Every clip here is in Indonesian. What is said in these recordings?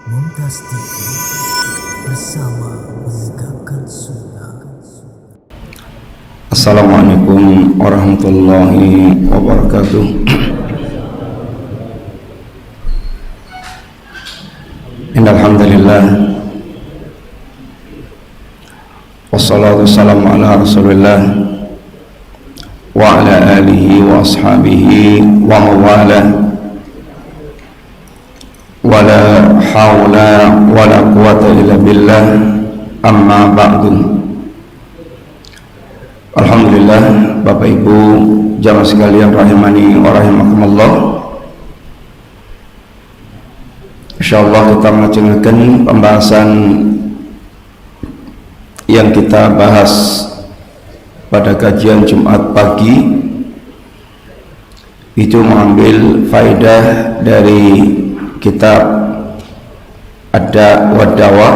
Mumtaz TV bersama menegakkan sunnah. Assalamualaikum warahmatullahi wabarakatuh. Innal hamdalillah wassalatu wassalamu ala Rasulillah wa ala alihi wa ashabihi wa mawalah. Wala hawla wala quwata illa billah, amma ba'du. Alhamdulillah, Bapak Ibu jamaah sekalian rahimani wa rahimakumullah. Insyaallah kita melanjutkan pembahasan yang kita bahas pada kajian Jumat pagi, itu mengambil faedah dari kitab Ad-Da' wad-Dawa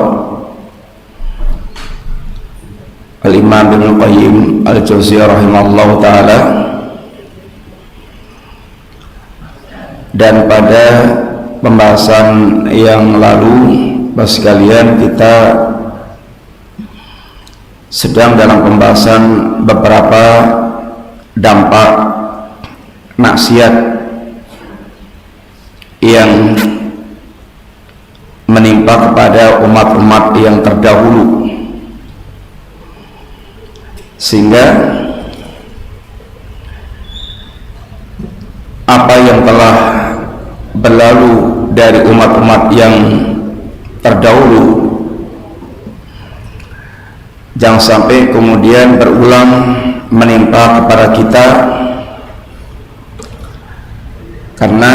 Al-Imam Ibnu Qayyim Al-Jauziyah rahimahullahu ta'ala. Dan pada pembahasan yang lalu, Bapak sekalian, kita sedang dalam pembahasan beberapa dampak maksiat yang menimpa kepada umat-umat yang terdahulu, sehingga apa yang telah berlalu dari umat-umat yang terdahulu jangan sampai kemudian berulang menimpa kepada kita, karena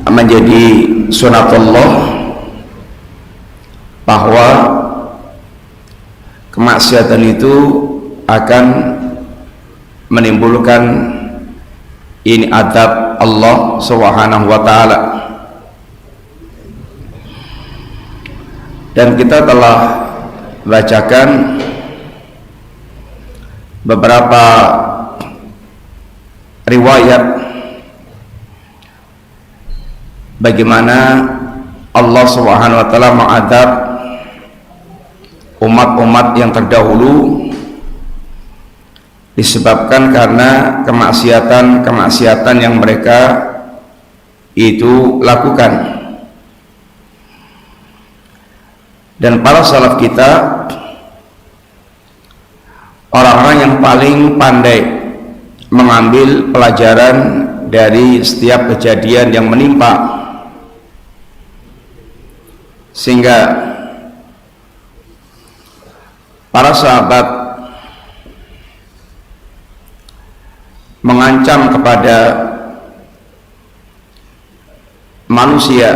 menjadi sunatullah bahwa kemaksiatan itu akan menimbulkan ini adab Allah Subhanahu wa ta'ala. Dan kita telah bacakan beberapa riwayat bagaimana Allah Subhanahu wa ta'ala mengadab umat-umat yang terdahulu disebabkan karena kemaksiatan yang mereka itu lakukan. Dan para salaf kita orang-orang yang paling pandai mengambil pelajaran dari setiap kejadian yang menimpa, sehingga para sahabat mengancam kepada manusia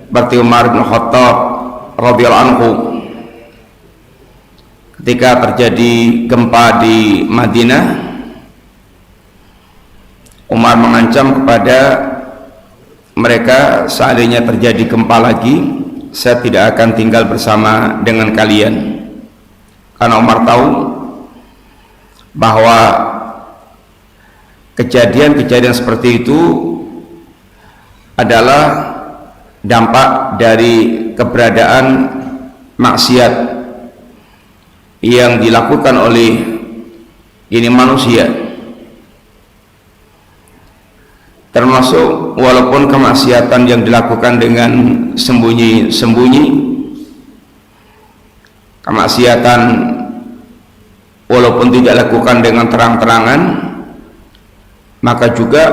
seperti Umar bin Khattab radhiyallahu anhu ketika terjadi gempa di Madinah. Umar mengancam kepada mereka, seandainya terjadi gempa lagi, saya tidak akan tinggal bersama dengan kalian. Karena Umar tahu bahwa kejadian-kejadian seperti itu adalah dampak dari keberadaan maksiat yang dilakukan oleh ini manusia, termasuk walaupun kemaksiatan yang dilakukan dengan sembunyi-sembunyi, kemaksiatan walaupun tidak dilakukan dengan terang-terangan, maka juga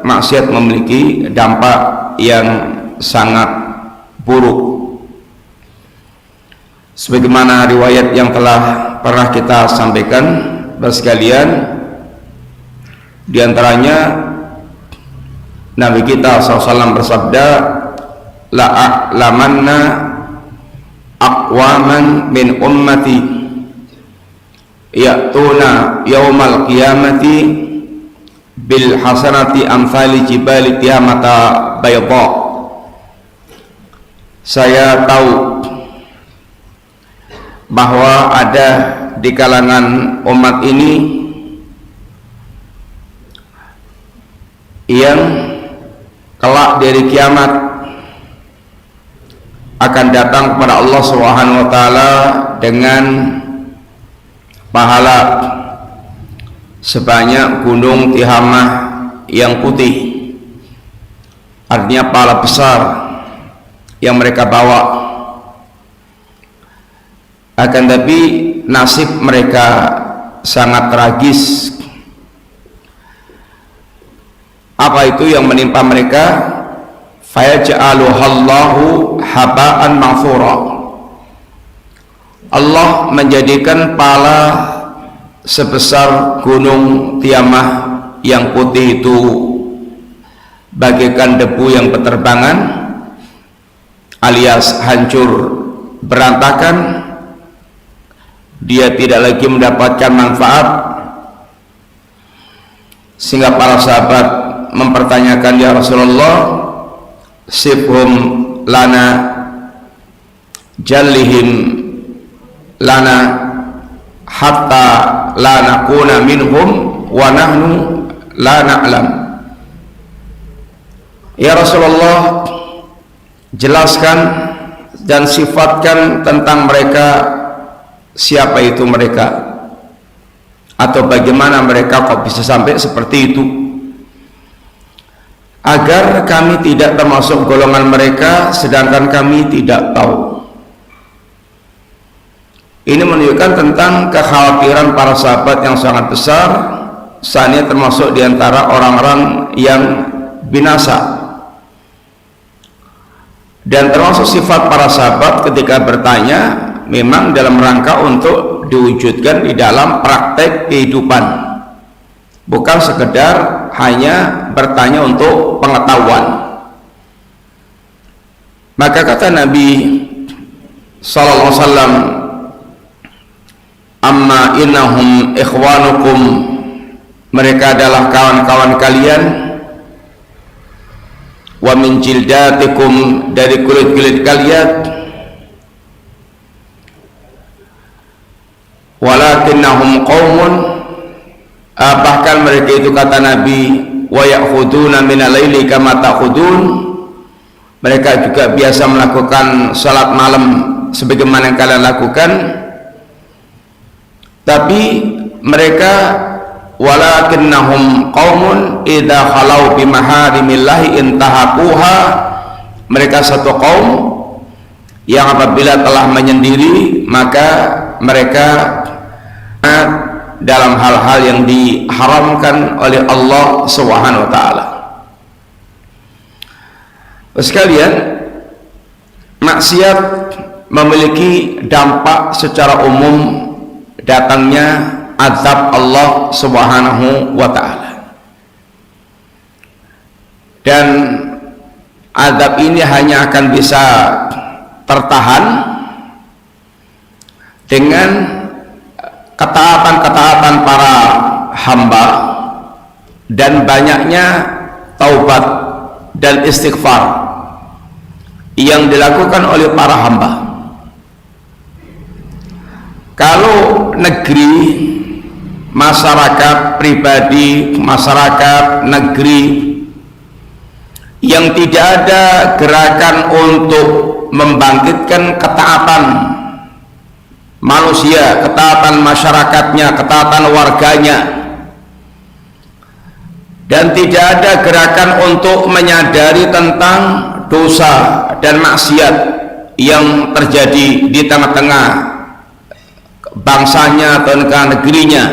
maksiat memiliki dampak yang sangat buruk. Sebagaimana riwayat yang telah pernah kita sampaikan Bapak sekalian, di antaranya Nabi kita SAW bersabda, la a'lamanna aqwaman min ummati ya'tuna yaumal qiyamati bil hasanati amsali jibali tiamata bayda. Saya tahu bahwa ada di kalangan umat ini yang kelak dari kiamat akan datang kepada Allah Subhanahu wa taala dengan pahala sebanyak gunung Tihamah yang putih. Artinya pahala besar yang mereka bawa. Akan tapi nasib mereka sangat tragis. Apa itu yang menimpa mereka? Fayaj'aluhallahu haba'an manthura. Allah menjadikan pala sebesar gunung Tiamah yang putih itu bagaikan debu yang berterbangan, alias hancur berantakan. Dia tidak lagi mendapatkan manfaat, sehingga para sahabat mempertanyakan, ya Rasulullah, sifhum lana, jallihim lana, hatta la nakuna minhum wa nahnu la na'lam. Ya Rasulullah, jelaskan dan sifatkan tentang mereka, siapa itu mereka, atau bagaimana mereka kok bisa sampai seperti itu, agar kami tidak termasuk golongan mereka sedangkan kami tidak tahu. Ini menunjukkan tentang kekhawatiran para sahabat yang sangat besar, saatnya termasuk diantara orang-orang yang binasa. Dan termasuk sifat para sahabat ketika bertanya memang dalam rangka untuk diwujudkan di dalam praktek kehidupan, bukan sekedar hanya bertanya untuk pengetahuan. Maka kata Nabi sallallahu alaihi wasallam, amma innahum ikhwanukum, mereka adalah kawan-kawan kalian, wa min jildatikum, dari kulit-kulit kalian, walakinnahum qaumun, bahkan mereka itu kata Nabi, wa ya'khuduna minal laili kama ta'khudun, mereka juga biasa melakukan salat malam sebagaimana yang kalian lakukan. Tapi mereka, walakinnahum qaumun idza khalau bi maharimillahi intahaquha, mereka satu kaum yang apabila telah menyendiri maka mereka dalam hal-hal yang diharamkan oleh Allah Subhanahu wa taala. Sekalian, maksiat memiliki dampak secara umum datangnya azab Allah Subhanahu wa taala. Dan azab ini hanya akan bisa tertahan dengan ketaatan-ketaatan para hamba dan banyaknya taubat dan istighfar yang dilakukan oleh para hamba. Kalau negeri, masyarakat pribadi, masyarakat negeri yang tidak ada gerakan untuk membangkitkan ketaatan manusia, ketaatan masyarakatnya, ketaatan warganya, dan tidak ada gerakan untuk menyadari tentang dosa dan maksiat yang terjadi di tengah-tengah bangsanya atau negerinya,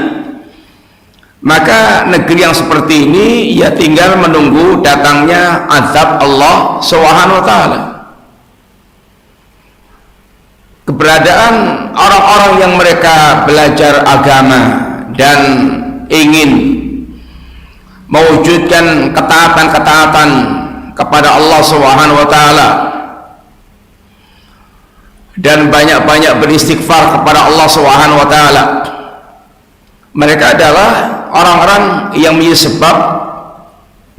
maka negeri yang seperti ini ya tinggal menunggu datangnya azab Allah Subhanahu wa taala. Keberadaan orang-orang yang mereka belajar agama dan ingin mewujudkan ketaatan-ketaatan kepada Allah Subhanahu wa taala dan banyak-banyak beristighfar kepada Allah Subhanahu wa taala, mereka adalah orang-orang yang menjadi sebab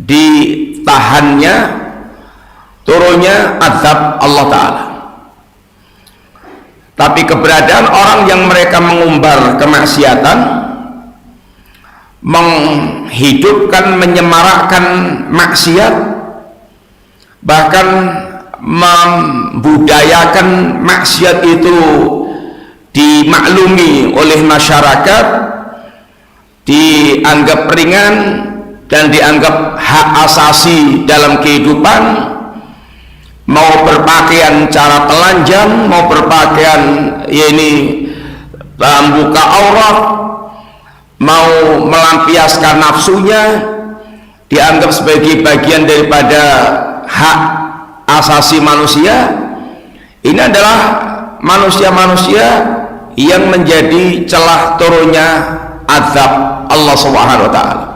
ditahannya turunnya azab Allah taala. Tapi keberadaan orang yang mereka mengumbar kemaksiatan, menghidupkan, menyemarakkan maksiat, bahkan membudayakan maksiat itu dimaklumi oleh masyarakat, dianggap ringan dan dianggap hak asasi dalam kehidupan, mau berpakaian cara telanjang, mau berpakaian membuka aurat, mau melampiaskan nafsunya, dianggap sebagai bagian daripada hak asasi manusia. Ini adalah manusia-manusia yang menjadi celah turunnya azab Allah Subhanahu wa taala.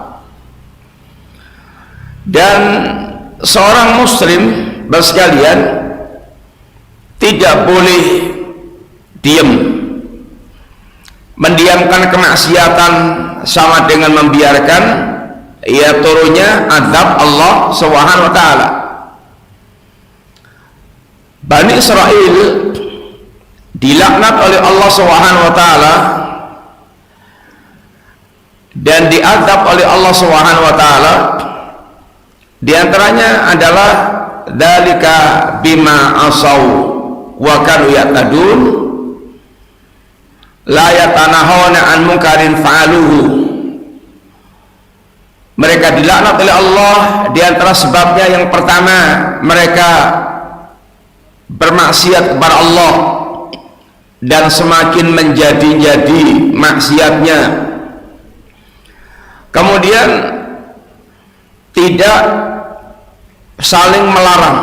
Dan seorang muslim bersekalian tidak boleh diam. Mendiamkan kemaksiatan sama dengan membiarkan turunnya azab Allah Subhanahu wa taala. Bani Israel dilaknat oleh Allah Subhanahu wa taala dan diazab oleh Allah Subhanahu wa taala. Di antaranya adalah dzalika bima asau wa kanu ya'tadun la yatanahuna an munkarin fa'aluhu. Mereka dilaknat oleh Allah, di antara sebabnya yang pertama, mereka bermaksiat kepada Allah dan semakin menjadi-jadi maksiatnya. Kemudian tidak saling melarang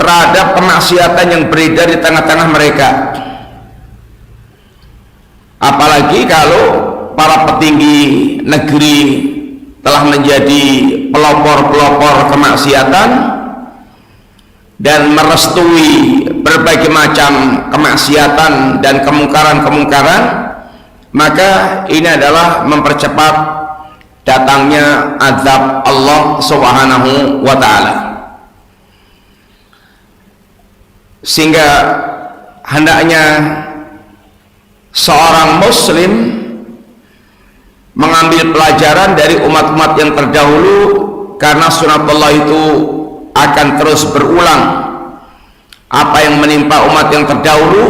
terhadap kemaksiatan yang beredar di tengah-tengah mereka. Apalagi kalau para petinggi negeri telah menjadi pelopor-pelopor kemaksiatan dan merestui berbagai macam kemaksiatan dan kemungkaran-kemungkaran, maka ini adalah mempercepat datangnya azab Allah Subhanahu wa taala. Sehingga hendaknya seorang muslim mengambil pelajaran dari umat-umat yang terdahulu, karena sunatullah itu akan terus berulang. Apa yang menimpa umat yang terdahulu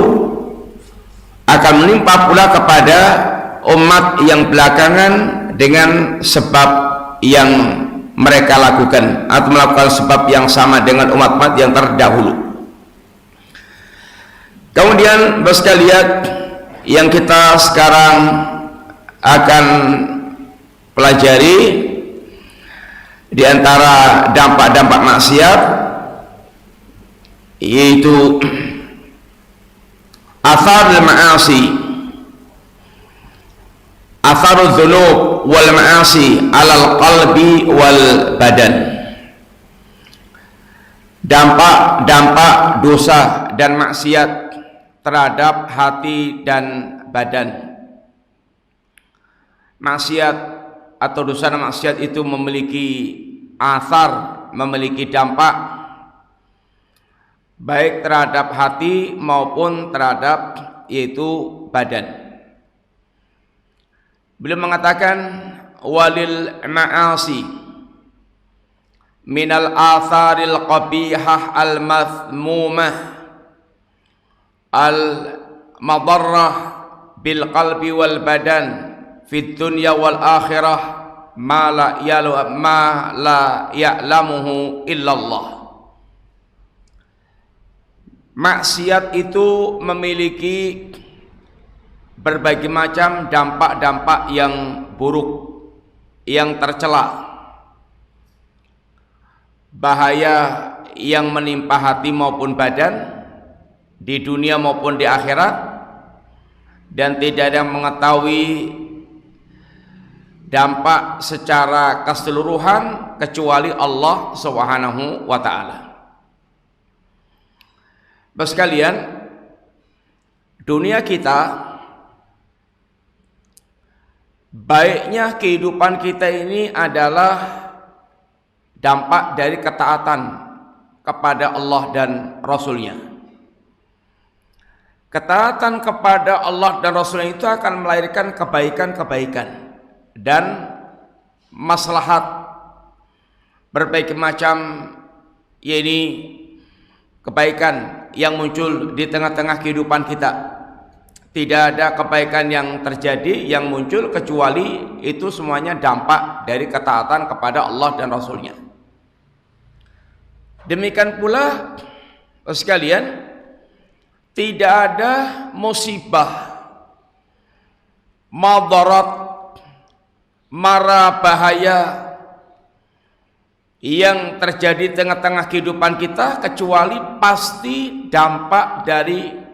akan menimpa pula kepada umat yang belakangan dengan sebab yang mereka lakukan atau melakukan sebab yang sama dengan umat-umat yang terdahulu. Kemudian sekalian, yang kita sekarang akan pelajari di antara dampak-dampak maksiat, yaitu atharul ma'asi, atharul dzunub wal ma'asi alal qalbi wal badan. Dampak-dampak dosa dan maksiat terhadap hati dan badan. Maksiat atau dosa dan maksiat itu memiliki athar, memiliki dampak baik terhadap hati maupun terhadap yaitu badan. Beliau mengatakan walil ma'asi minal atharil qabihah al mathmumah al madarrah bil qalbi wal badan fid dunya wal akhirah ma la ya'lamuhu illallah. Maksiat itu memiliki berbagai macam dampak-dampak yang buruk, yang tercela, bahaya yang menimpa hati maupun badan di dunia maupun di akhirat, dan tidak ada yang mengetahui dampak secara keseluruhan kecuali Allah Subhanahu wa taala. Bapak sekalian, dunia kita, baiknya kehidupan kita ini adalah dampak dari ketaatan kepada Allah dan Rasul-Nya. Ketaatan kepada Allah dan Rasul-Nya itu akan melahirkan kebaikan-kebaikan dan maslahat berbagai macam yakni kebaikan yang muncul di tengah-tengah kehidupan kita. Tidak ada kebaikan yang terjadi, yang muncul, kecuali itu semuanya dampak dari ketaatan kepada Allah dan Rasulnya. Demikian pula sekalian, tidak ada musibah, madarat, mara bahaya yang terjadi tengah-tengah kehidupan kita kecuali pasti dampak dari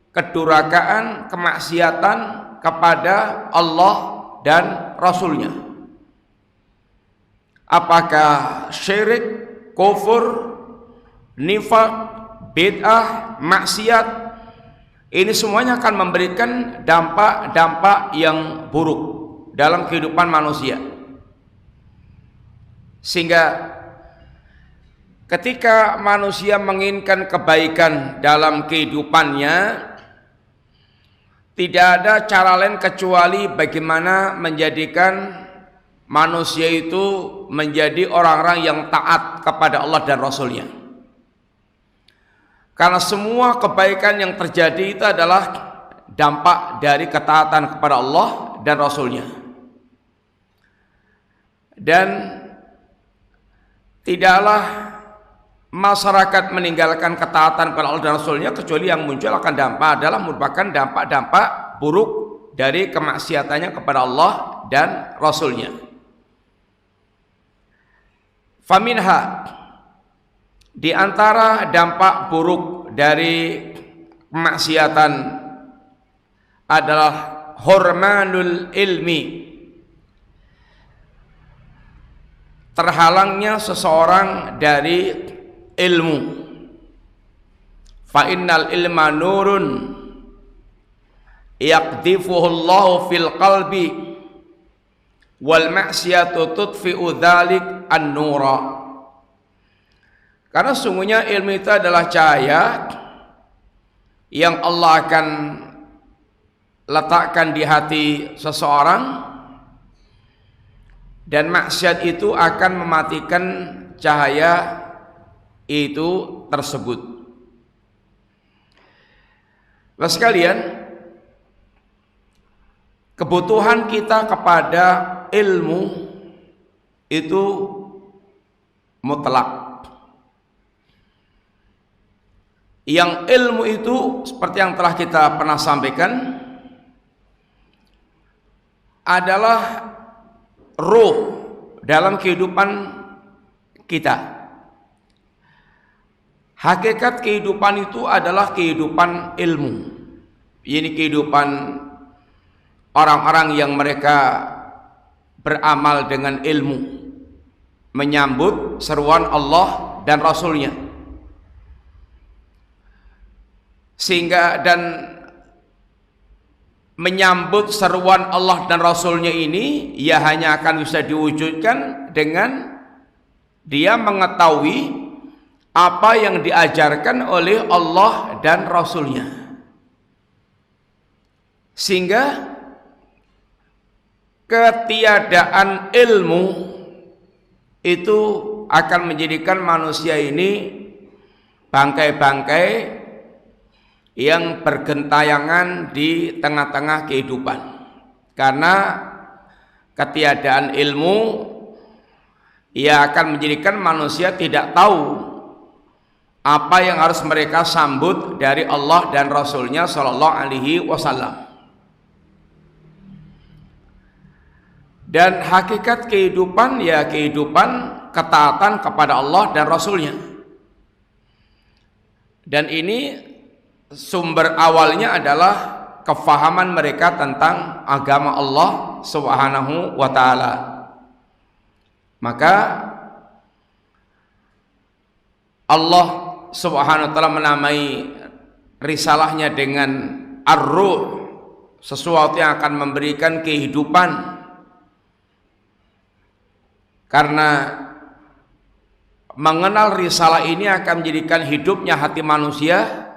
kedurhakaan, kemaksiatan kepada Allah dan Rasulnya. Apakah syirik, kufur, nifaq, bid'ah, maksiat, ini semuanya akan memberikan dampak-dampak yang buruk dalam kehidupan manusia. Sehingga ketika manusia menginginkan kebaikan dalam kehidupannya, tidak ada cara lain kecuali bagaimana menjadikan manusia itu menjadi orang-orang yang taat kepada Allah dan Rasulnya. Karena semua kebaikan yang terjadi itu adalah dampak dari ketaatan kepada Allah dan Rasulnya. Dan tidaklah masyarakat meninggalkan ketaatan kepada Allah dan Rasulnya kecuali yang muncul akan dampak adalah merupakan dampak-dampak buruk dari kemaksiatannya kepada Allah dan Rasulnya. Faminha, di antara dampak buruk dari kemaksiatan adalah hurmanul ilmi, terhalangnya seseorang dari ilmu. Fa innal ilma nurun yaqdhifuhu Allahu fil qalbi wal ma'siyatu tudfi'u dzalik an-nura. Karena sungguhnya ilmu itu adalah cahaya yang Allah akan letakkan di hati seseorang, dan maksiat itu akan mematikan cahaya itu tersebut. Bapak sekalian, kebutuhan kita kepada ilmu itu mutlak. Yang ilmu itu seperti yang telah kita pernah sampaikan adalah ruh dalam kehidupan kita. Hakikat kehidupan itu adalah kehidupan ilmu. Ini kehidupan orang-orang yang mereka beramal dengan ilmu, menyambut seruan Allah dan Rasulnya. Sehingga dan menyambut seruan Allah dan Rasulnya ini ya hanya akan bisa diwujudkan dengan dia mengetahui apa yang diajarkan oleh Allah dan Rasulnya. Sehingga ketiadaan ilmu itu akan menjadikan manusia ini bangkai-bangkai yang bergentayangan di tengah-tengah kehidupan. Karena ketiadaan ilmu ia akan menjadikan manusia tidak tahu apa yang harus mereka sambut dari Allah dan Rasulnya Shallallahu Alaihi Wasallam. Dan hakikat kehidupan ya kehidupan ketaatan kepada Allah dan Rasulnya. Dan ini sumber awalnya adalah kefahaman mereka tentang agama Allah Subhanahu wa taala. Maka Allah Subhanahu wa taala menamai risalahnya dengan ar-ruh, sesuatu yang akan memberikan kehidupan. Karena mengenal risalah ini akan menjadikan hidupnya hati manusia.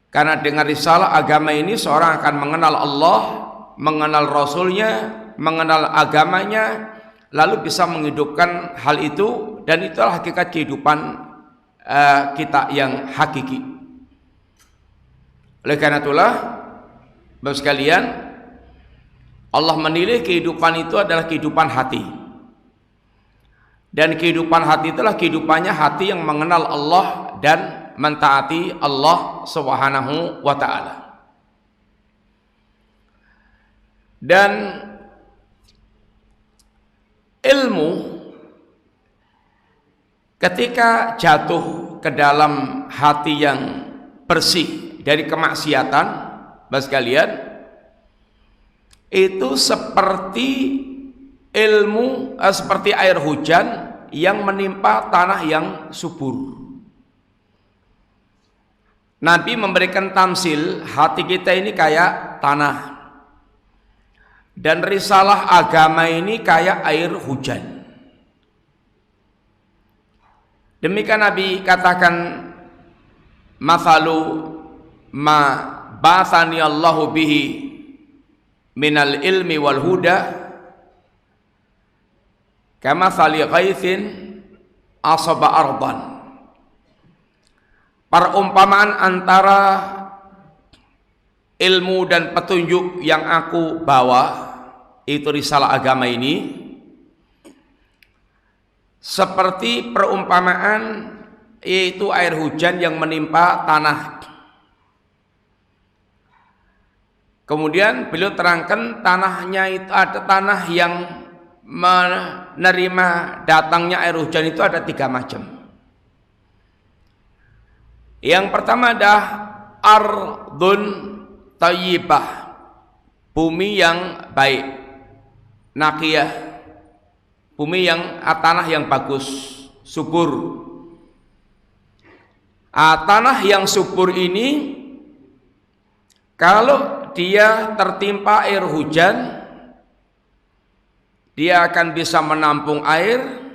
Karena dengan risalah agama ini seorang akan mengenal Allah, mengenal Rasulnya, mengenal agamanya, lalu bisa menghidupkan hal itu, dan itulah hakikat kehidupan kita yang hakiki. Oleh karena itulah Bapak sekalian, Allah menilai kehidupan itu adalah kehidupan hati. Dan kehidupan hati itulah kehidupannya hati yang mengenal Allah dan mentaati Allah Subhanahu wa ta'ala. Dan ilmu ketika jatuh ke dalam hati yang bersih dari kemaksiatan, Bapak sekalian, itu seperti ilmu seperti air hujan yang menimpa tanah yang subur. Nabi memberikan tamsil, hati kita ini kayak tanah, dan risalah agama ini kayak air hujan. Demikian Nabi katakan, mathalu ma ba'athani Allahu bihi minal ilmi wal huda kama thali ghaithin asaba ardan. Perumpamaan antara ilmu dan petunjuk yang aku bawa, itu risalah agama ini, seperti perumpamaan yaitu air hujan yang menimpa tanah. Kemudian beliau terangkan tanahnya itu ada tanah yang menerima datangnya air hujan itu ada 3 macam. Yang pertama adalah ardun thayyibah, bumi yang baik, naqiyah, bumi yang tanah yang bagus, subur. Tanah yang subur ini kalau dia tertimpa air hujan, dia akan bisa menampung air.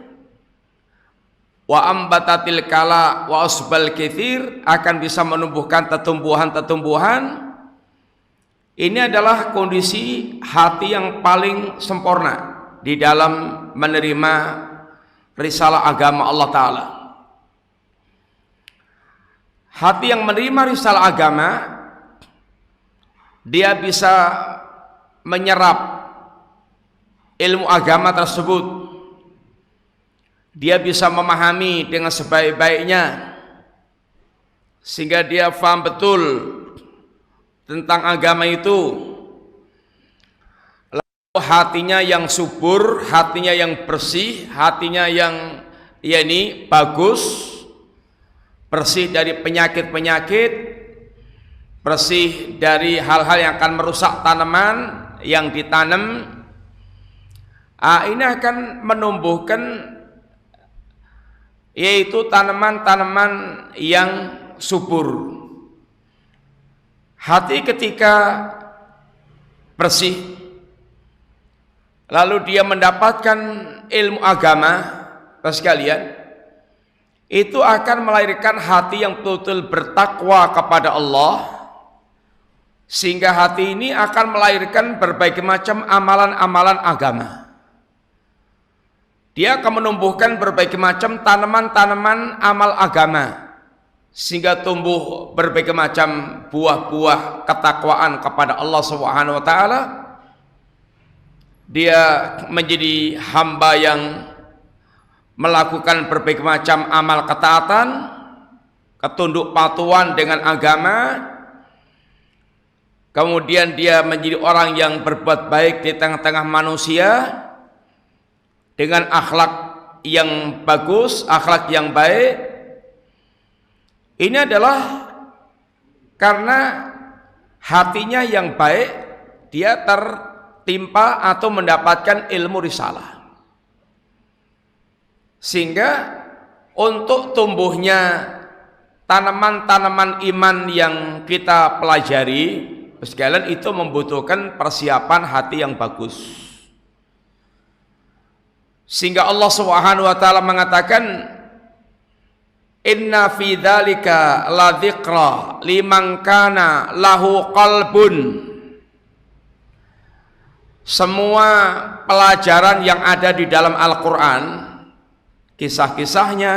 Wa ambatatil kala wa usbal katsir, akan bisa menumbuhkan tumbuhan-tumbuhan. Ini adalah kondisi hati yang paling sempurna di dalam menerima risalah agama Allah Ta'ala. Hati yang menerima risalah agama, dia bisa menyerap ilmu agama tersebut, dia bisa memahami dengan sebaik-baiknya, sehingga dia paham betul tentang agama itu. Lalu hatinya yang subur, hatinya yang bersih, hatinya yang bagus, bersih dari penyakit-penyakit, bersih dari hal-hal yang akan merusak tanaman yang ditanam. Ini akan menumbuhkan yaitu tanaman-tanaman yang subur. Hati ketika bersih, lalu dia mendapatkan ilmu agama, sekalian, itu akan melahirkan hati yang betul-betul bertakwa kepada Allah, sehingga hati ini akan melahirkan berbagai macam amalan-amalan agama. Dia akan menumbuhkan berbagai macam tanaman-tanaman amal agama, sehingga tumbuh berbagai macam buah-buah ketakwaan kepada Allah Subhanahu wa ta'ala. Dia menjadi hamba yang melakukan berbagai macam amal ketaatan, ketunduk patuhan dengan agama. Kemudian dia menjadi orang yang berbuat baik di tengah-tengah manusia dengan akhlak yang bagus, akhlak yang baik. Ini adalah karena hatinya yang baik, dia tertimpa atau mendapatkan ilmu risalah, sehingga untuk tumbuhnya tanaman-tanaman iman yang kita pelajari sekalian itu membutuhkan persiapan hati yang bagus. Sehingga Allah Subhanahu wa ta'ala mengatakan, inna fi dzalika la dzikra liman kana lahu qalbun. Semua pelajaran yang ada di dalam Al-Quran, kisah-kisahnya,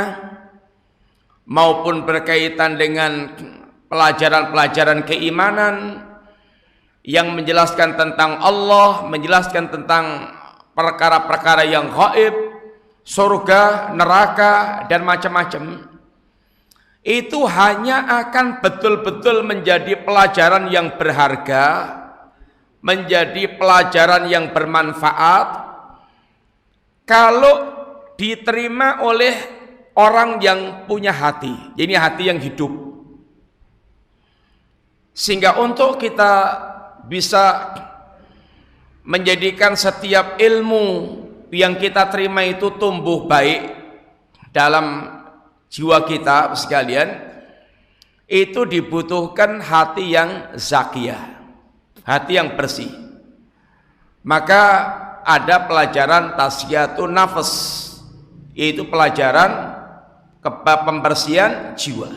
maupun berkaitan dengan pelajaran-pelajaran keimanan yang menjelaskan tentang Allah, menjelaskan tentang perkara-perkara yang gaib, surga, neraka, dan macam-macam, itu hanya akan betul-betul menjadi pelajaran yang berharga, menjadi pelajaran yang bermanfaat kalau diterima oleh orang yang punya hati, jadi hati yang hidup. Sehingga untuk kita bisa menjadikan setiap ilmu yang kita terima itu tumbuh baik dalam jiwa kita sekalian, itu dibutuhkan hati yang zakiyah, hati yang bersih. Maka ada pelajaran tazkiyatun nafas, yaitu pelajaran pembersihan jiwa.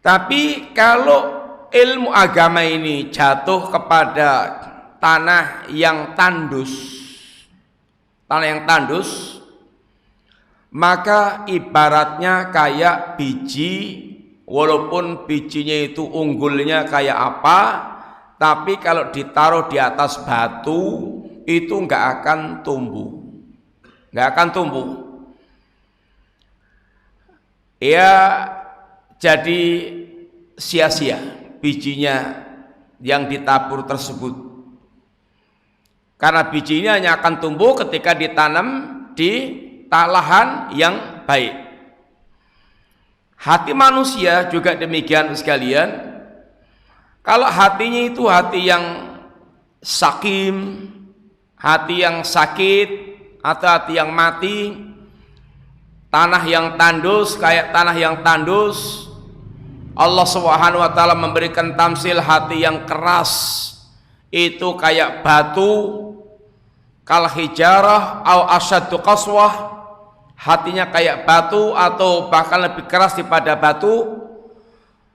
Tapi kalau ilmu agama ini jatuh kepada tanah yang tandus, maka ibaratnya kayak biji, walaupun bijinya itu unggulnya kayak apa, tapi kalau ditaruh di atas batu itu nggak akan tumbuh, ya jadi sia-sia bijinya yang ditabur tersebut, karena biji ini hanya akan tumbuh ketika ditanam di lahan yang baik. Hati manusia juga demikian sekalian. Kalau hatinya itu hati yang sakim, hati yang sakit, atau hati yang mati, tanah yang tandus, kayak tanah yang tandus, Allah Subhanahu wa taala memberikan tamsil hati yang keras itu kayak batu, kal hijarah au asyaddu qaswah, hatinya kayak batu atau bahkan lebih keras daripada batu.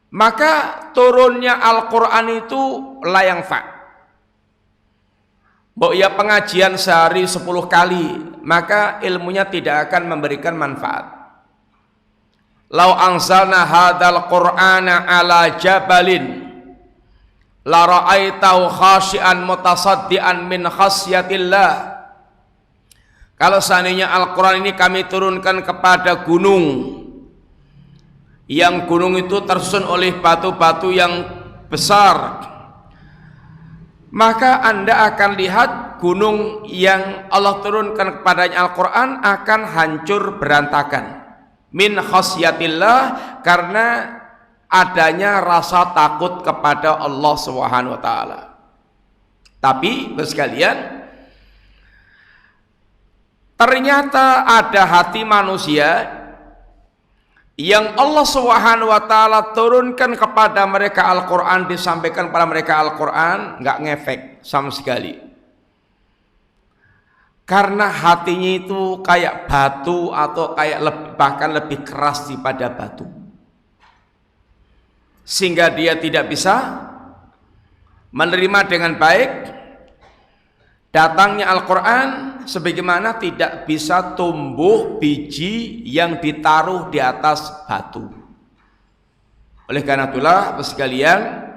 Maka turunnya Al-Quran itu la yanfa. Mbok ya pengajian sehari 10 kali, maka ilmunya tidak akan memberikan manfaat. Lau anzalna hadzal qur'ana ala jabalin la ra'aitahu khashi'an mutasaddian min khasyatillah. Kalau seandainya Al-Quran ini kami turunkan kepada gunung, yang gunung itu tersusun oleh batu-batu yang besar, maka Anda akan lihat gunung yang Allah turunkan kepadanya Al-Quran akan hancur berantakan. Min khasyatillah, karena adanya rasa takut kepada Allah Subhanahu wa taala. Tapi sekalian, ternyata ada hati manusia yang Allah Subhanahu wa taala turunkan kepada mereka Al-Qur'an, disampaikan kepada mereka Al-Qur'an, enggak ngefek sama sekali. Karena hatinya itu kayak batu atau kayak bahkan lebih keras daripada batu. Sehingga dia tidak bisa menerima dengan baik datangnya Al-Quran, sebagaimana tidak bisa tumbuh biji yang ditaruh di atas batu. Oleh karena itulah sekalian,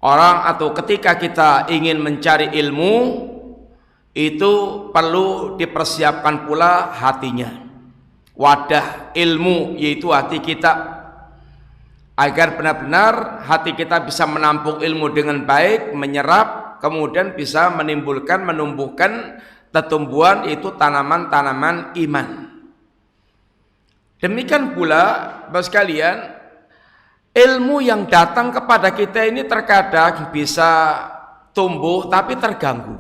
orang atau ketika kita ingin mencari ilmu, itu perlu dipersiapkan pula hatinya, wadah ilmu yaitu hati kita, agar benar-benar hati kita bisa menampung ilmu dengan baik, menyerap, kemudian bisa menumbuhkan tumbuhan itu tanaman-tanaman iman. Demikian pula Bapak sekalian, ilmu yang datang kepada kita ini terkadang bisa tumbuh tapi terganggu,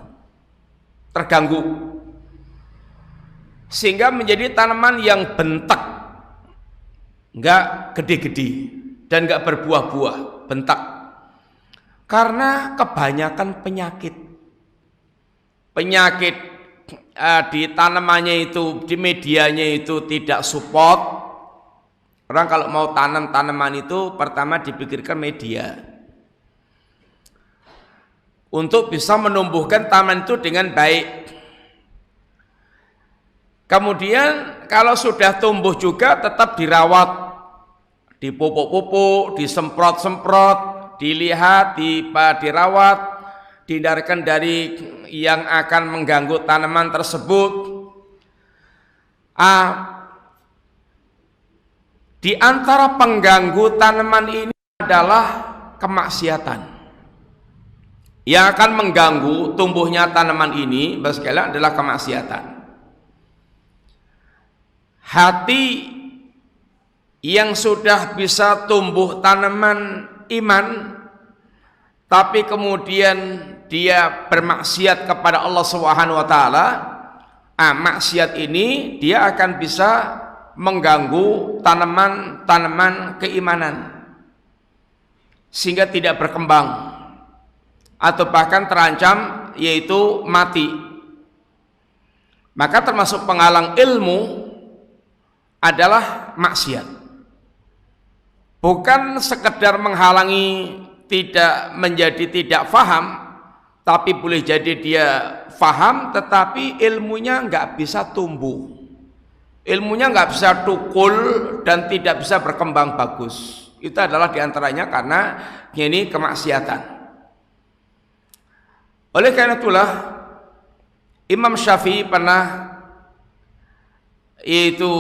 sehingga menjadi tanaman yang bentak, enggak gede-gede dan enggak berbuah-buah, bentak, karena kebanyakan penyakit di tanamannya itu, di medianya itu tidak support. Orang kalau mau tanam tanaman itu pertama dipikirkan media untuk bisa menumbuhkan tanaman itu dengan baik. Kemudian kalau sudah tumbuh juga tetap dirawat, dipupuk-pupuk, disemprot-semprot, dilihat, dirawat, dihindarkan dari yang akan mengganggu tanaman tersebut. Di antara pengganggu tanaman ini adalah kemaksiatan. Yang akan mengganggu tumbuhnya tanaman ini sekalian adalah kemaksiatan. Hati yang sudah bisa tumbuh tanaman iman, tapi kemudian dia bermaksiat kepada Allah Subhanahu wa taala, maksiat ini dia akan bisa mengganggu tanaman-tanaman keimanan sehingga tidak berkembang atau bahkan terancam yaitu mati. Maka termasuk penghalang ilmu adalah maksiat. Bukan sekedar menghalangi tidak menjadi tidak faham, tapi boleh jadi dia faham tetapi ilmunya nggak bisa tumbuh, ilmunya nggak bisa tukul dan tidak bisa berkembang bagus. Itu adalah diantaranya karena ini kemaksiatan. Oleh karena itulah Imam Syafi'i pernah yaitu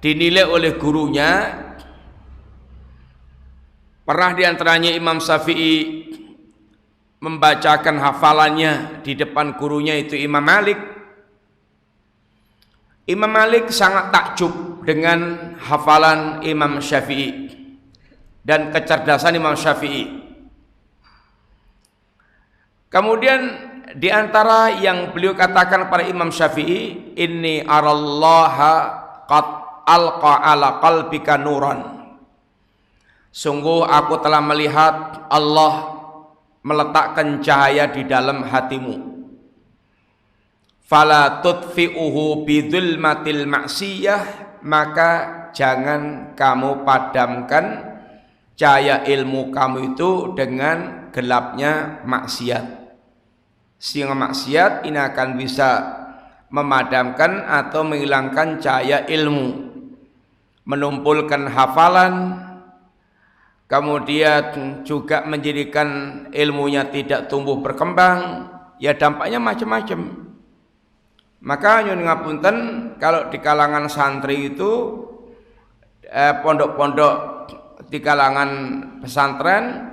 dinilai oleh gurunya. Pernah diantaranya Imam Syafi'i membacakan hafalannya di depan gurunya itu Imam Malik. Imam Malik sangat takjub dengan hafalan Imam Syafi'i dan kecerdasan Imam Syafi'i. Kemudian di antara yang beliau katakan pada Imam Syafi'i, inni arallaha qad alqa ala qalbika nuran. Sungguh aku telah melihat Allah meletakkan cahaya di dalam hatimu. Fala tudfi'uhu bidzulmatil ma'siyah, maka jangan kamu padamkan cahaya ilmu kamu itu dengan gelapnya maksiat. Sehingga maksiat ini akan bisa memadamkan atau menghilangkan cahaya ilmu, menumpulkan hafalan, kemudian juga menjadikan ilmunya tidak tumbuh berkembang. Ya dampaknya macam-macam. Maka nyuwun ngapunten, kalau di kalangan santri itu pondok-pondok di kalangan pesantren,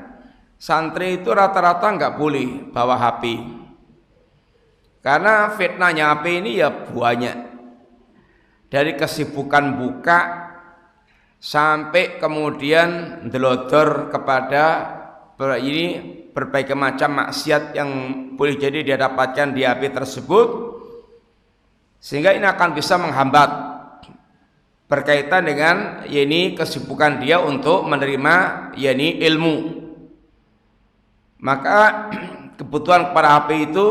santri itu rata-rata nggak boleh bawa HP. Karena fitnahnya HP ini ya banyak. Dari kesibukan buka sampai kemudian ndelodor kepada ini berbagai macam maksiat yang boleh jadi dia dapatkan di HP tersebut, sehingga ini akan bisa menghambat berkaitan dengan ini kesibukan dia untuk menerima ini ilmu. Maka kebutuhan kepada HP itu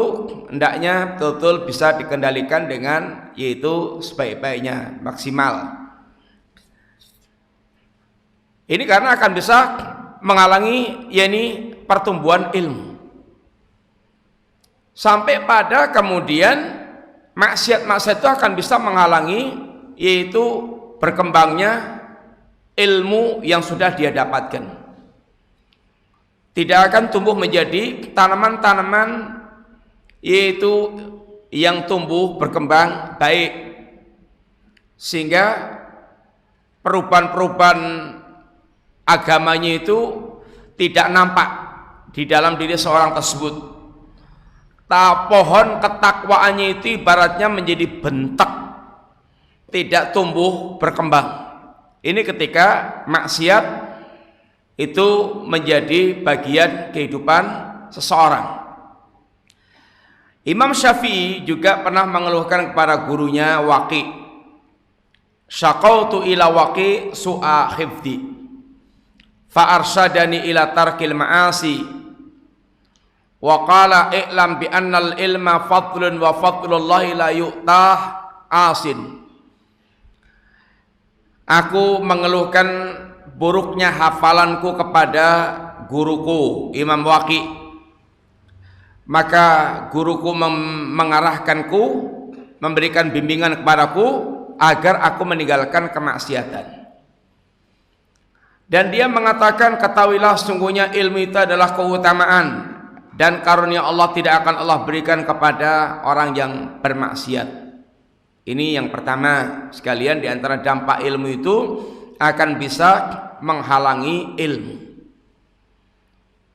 hendaknya betul-betul bisa dikendalikan dengan yaitu sebaik-baiknya, maksimal. Ini karena akan bisa menghalangi yakni pertumbuhan ilmu. Sampai pada kemudian maksiat-maksiat itu akan bisa menghalangi yaitu berkembangnya ilmu yang sudah dia dapatkan. Tidak akan tumbuh menjadi tanaman-tanaman yaitu yang tumbuh berkembang baik, sehingga perubahan-perubahan agamanya itu tidak nampak di dalam diri seorang tersebut. Pohon ketakwaannya itu ibaratnya menjadi bentek, tidak tumbuh berkembang. Ini ketika maksiat itu menjadi bagian kehidupan seseorang. Imam Syafi'i juga pernah mengeluhkan kepada gurunya Waqi, syaqautu ila Waqi su'a hifdi fa arsyadani ila tarkil ma'asi wa qala i'lam bi annal ilma fadlun wa fadlullahi la yu'tah asin. Aku mengeluhkan buruknya hafalanku kepada guruku Imam Waqi. maka guruku mengarahkanku, memberikan bimbingan kepadaku agar aku meninggalkan kemaksiatan. Dan dia mengatakan, ketahuilah sungguhnya ilmu itu adalah keutamaan dan karunia Allah tidak akan Allah berikan kepada orang yang bermaksiat. Ini yang pertama sekalian, di antara dampak ilmu itu akan bisa menghalangi ilmu.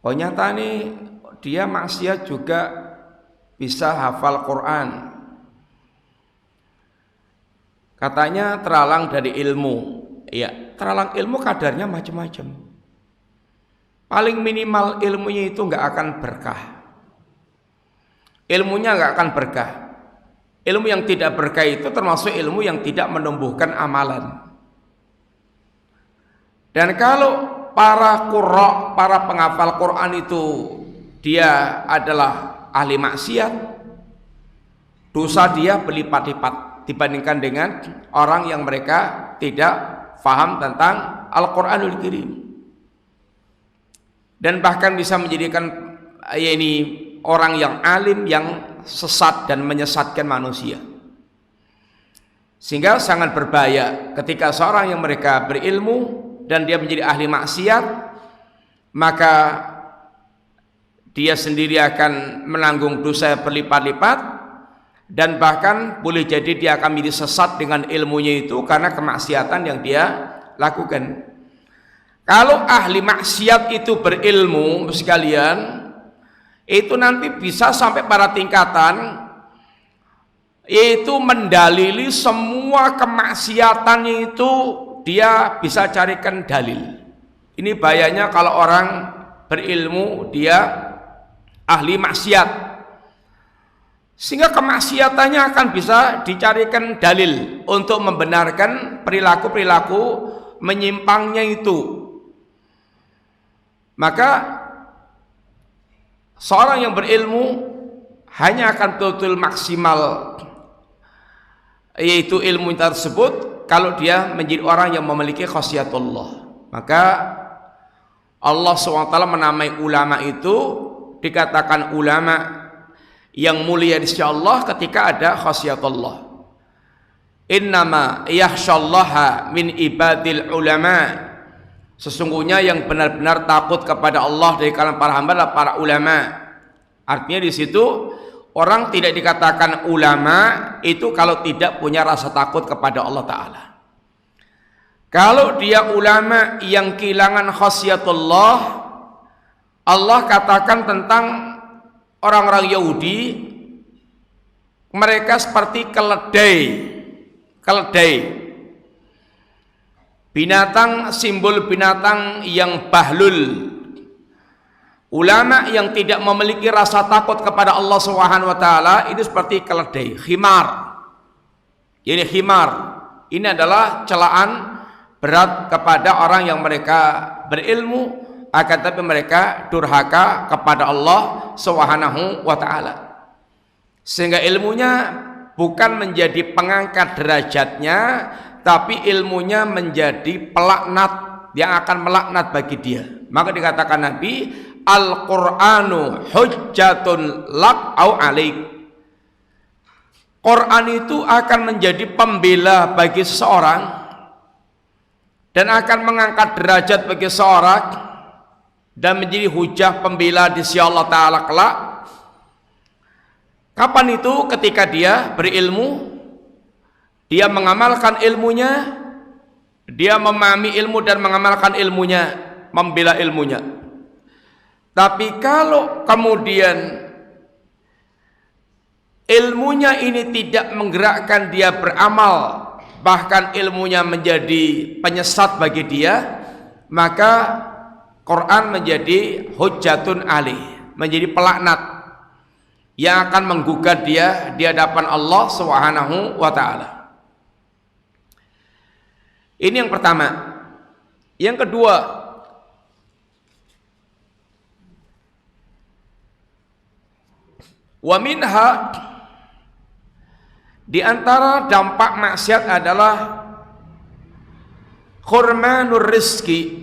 Oh nyata nih dia maksiat juga bisa hafal Quran. Katanya terhalang dari ilmu. Ya, terhalang ilmu kadarnya macam-macam. Paling minimal ilmunya itu nggak akan berkah. Ilmunya nggak akan berkah. Ilmu yang tidak berkah itu termasuk ilmu yang tidak menumbuhkan amalan. Dan kalau para qurra, para penghafal Quran itu dia adalah ahli maksiat, dosa dia berlipat-lipat dibandingkan dengan orang yang mereka tidak faham tentang Al-Quranul Karim, dan bahkan bisa menjadikan orang yang alim yang sesat dan menyesatkan manusia. Sehingga sangat berbahaya ketika seorang yang mereka berilmu dan dia menjadi ahli maksiat, maka dia sendiri akan menanggung dosa berlipat-lipat, dan bahkan boleh jadi dia akan menjadi sesat dengan ilmunya itu karena kemaksiatan yang dia lakukan. Kalau ahli maksiat itu berilmu sekalian, itu nanti bisa sampai pada tingkatan yaitu mendalili semua kemaksiatannya itu, dia bisa carikan dalil. Ini bahayanya kalau orang berilmu dia ahli maksiat, sehingga kemaksiatannya akan bisa dicarikan dalil untuk membenarkan perilaku-perilaku menyimpangnya itu. Maka seorang yang berilmu hanya akan betul-betul maksimal yaitu ilmu tersebut kalau dia menjadi orang yang memiliki khasyatullah. Maka Allah SWT menamai ulama itu, dikatakan ulama yang mulia di sisi Allah ketika ada khasyatullah. Innama yakhsyallaha min ibadil ulama. Sesungguhnya yang benar-benar takut kepada Allah dari kalangan para hamba adalah para ulama. Artinya di situ orang tidak dikatakan ulama itu kalau tidak punya rasa takut kepada Allah Ta'ala. Kalau dia ulama yang kehilangan khasyatullah, Allah katakan tentang orang-orang Yahudi, mereka seperti keledai, binatang, simbol binatang yang bahlul. Ulama yang tidak memiliki rasa takut kepada Allah Subhanahu wa taala itu seperti keledai, khimar. Jadi khimar ini adalah celaan berat kepada orang yang mereka berilmu, akan tapi mereka durhaka kepada Allah Subhanahu wa taala. Sehingga ilmunya bukan menjadi pengangkat derajatnya, tapi ilmunya menjadi pelaknat yang akan melaknat bagi dia. Maka dikatakan Nabi, Al-Qur'anu hujjatun lak au alaik. Quran itu akan menjadi pembela bagi seseorang dan akan mengangkat derajat bagi seseorang dan menjadi hujah pembela di sisi Allah Ta'ala kelak. Kapan itu? Ketika dia berilmu, dia mengamalkan ilmunya, dia memahami ilmu dan mengamalkan ilmunya, membela ilmunya. Tapi kalau kemudian ilmunya ini tidak menggerakkan dia beramal, bahkan ilmunya menjadi penyesat bagi dia, maka Quran menjadi hujjatun alih, menjadi pelaknat yang akan menggugat dia di hadapan Allah Subhanahu wa taala. Ini yang pertama. Yang kedua, wa minha, di antara dampak maksiat adalah khurmanur rizki,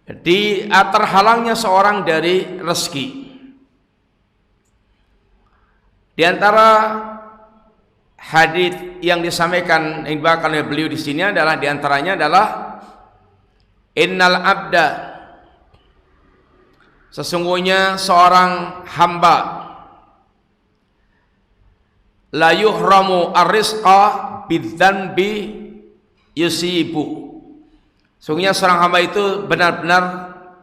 terhalangnya seorang dari rezeki. Di antara hadis yang disampaikan yang dibawakan oleh beliau di sini adalah di antaranya adalah innal abda, sesungguhnya seorang hamba, la yuhramu ar-rizqa bidzanbi yusibu. Sesungguhnya seorang hamba itu benar-benar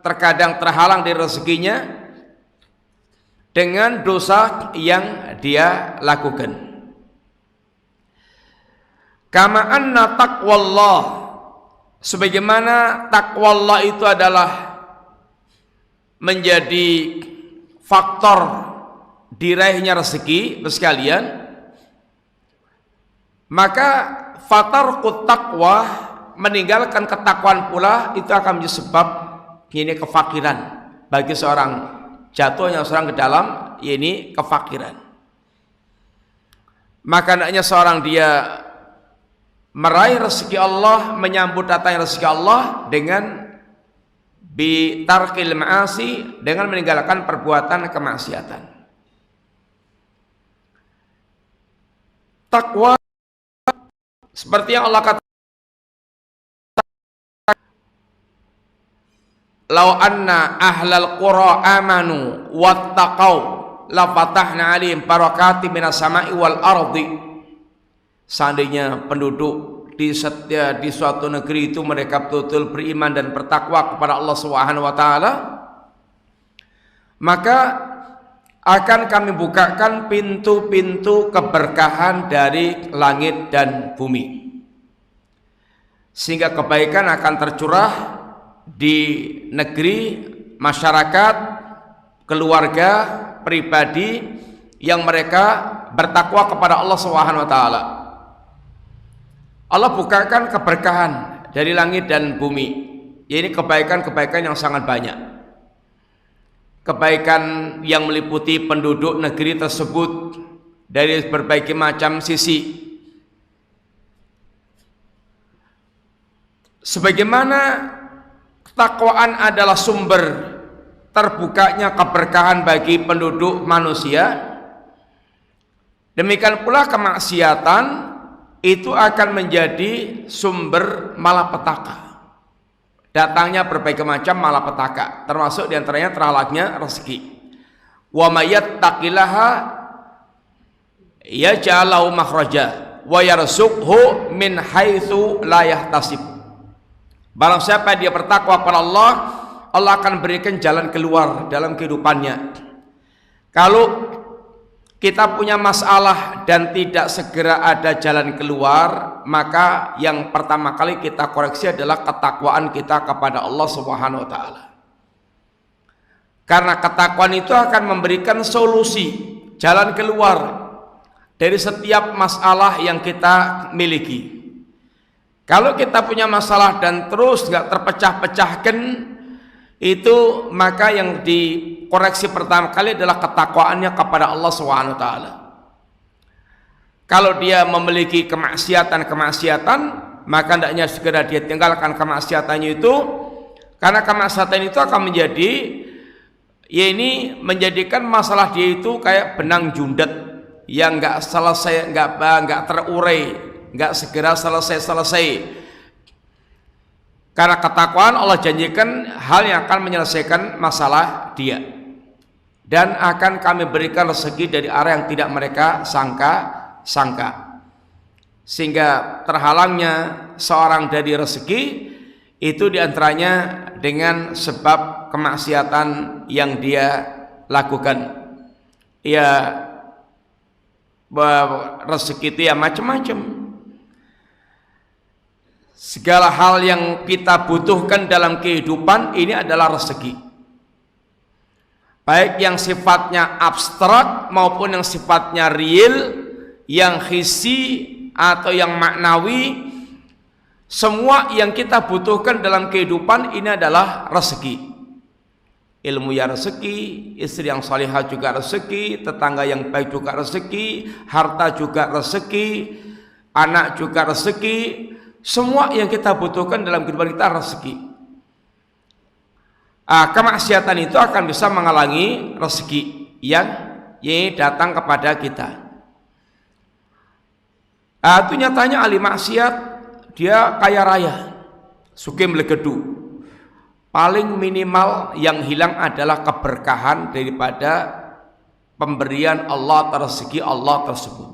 terkadang terhalang dari rezekinya dengan dosa yang dia lakukan. Kama anna taqwallah, sebagaimana takwallah itu adalah menjadi faktor diraihnya rezeki sekalian, maka fatarqut taqwa, meninggalkan ketakwaan pula itu akan menjadi sebab ini kefakiran bagi seorang, jatuhnya seorang ke dalam ini kefakiran. Maka hendaknya seorang dia meraih rezeki Allah, menyambut datangnya rezeki Allah dengan bitarkil ma'asi, dengan meninggalkan perbuatan kemaksiatan. Takwa seperti yang Allah kata, lau anna ahlal qura amanu wattaqau la fatahna alaihim barakatim minas sama'i wal ardi. Seandainya penduduk di suatu negeri itu mereka betul-betul beriman dan bertakwa kepada Allah Subhanahu wa taala, maka akan kami bukakan pintu-pintu keberkahan dari langit dan bumi, sehingga kebaikan akan tercurah di negeri, masyarakat, keluarga, pribadi yang mereka bertakwa kepada Allah Subhanahu wa taala. Allah bukakan keberkahan dari langit dan bumi. Ini kebaikan-kebaikan yang sangat banyak. Kebaikan yang meliputi penduduk negeri tersebut dari berbagai macam sisi. Sebagaimana ketakwaan adalah sumber terbukanya keberkahan bagi penduduk manusia, demikian pula kemaksiatan itu akan menjadi sumber malapetaka. Datangnya berbagai macam malapetaka, termasuk diantaranya terhalangnya rezeki. Wa mayattaqillaha yaj'al lahu makhraja wa yarzuqhu min haitsu la yahtasib. Barang siapa dia bertakwa kepada Allah, Allah akan berikan jalan keluar dalam kehidupannya. Kalau kita punya masalah dan tidak segera ada jalan keluar, maka yang pertama kali kita koreksi adalah ketakwaan kita kepada Allah Subhanahu wa taala. Karena ketakwaan itu akan memberikan solusi, jalan keluar dari setiap masalah yang kita miliki. Kalau kita punya masalah dan terus nggak terpecah-pecahkan, itu maka yang dikoreksi pertama kali adalah ketakwaannya kepada Allah Subhanahu wa taala. Kalau dia memiliki kemaksiatan, maka hendaknya segera dia tinggalkan kemaksiatannya itu, karena kemaksiatan itu akan menjadi ini menjadikan masalah dia itu kayak benang jundet yang nggak selesai, nggak terurai, nggak segera selesai. Karena ketakwaan Allah janjikan hal yang akan menyelesaikan masalah dia, dan akan kami berikan rezeki dari arah yang tidak mereka sangka, sehingga terhalangnya seorang dari rezeki itu diantaranya dengan sebab kemaksiatan yang dia lakukan. Ya, rezeki itu ya macam-macam. Segala hal yang kita butuhkan dalam kehidupan ini adalah rezeki, baik yang sifatnya abstrak maupun yang sifatnya real, yang hissi atau yang maknawi. Semua yang kita butuhkan dalam kehidupan ini adalah rezeki. Ilmu ya rezeki, istri yang salihah juga rezeki, tetangga yang baik juga rezeki, harta juga rezeki, anak juga rezeki. Semua yang kita butuhkan dalam kehidupan kita rezeki. Kemaksiatan itu akan bisa menghalangi rezeki yang datang kepada kita. Itu nyatanya ahli maksiat, dia kaya raya, sugih melegedu. Paling minimal yang hilang adalah keberkahan daripada pemberian Allah, rezeki Allah tersebut.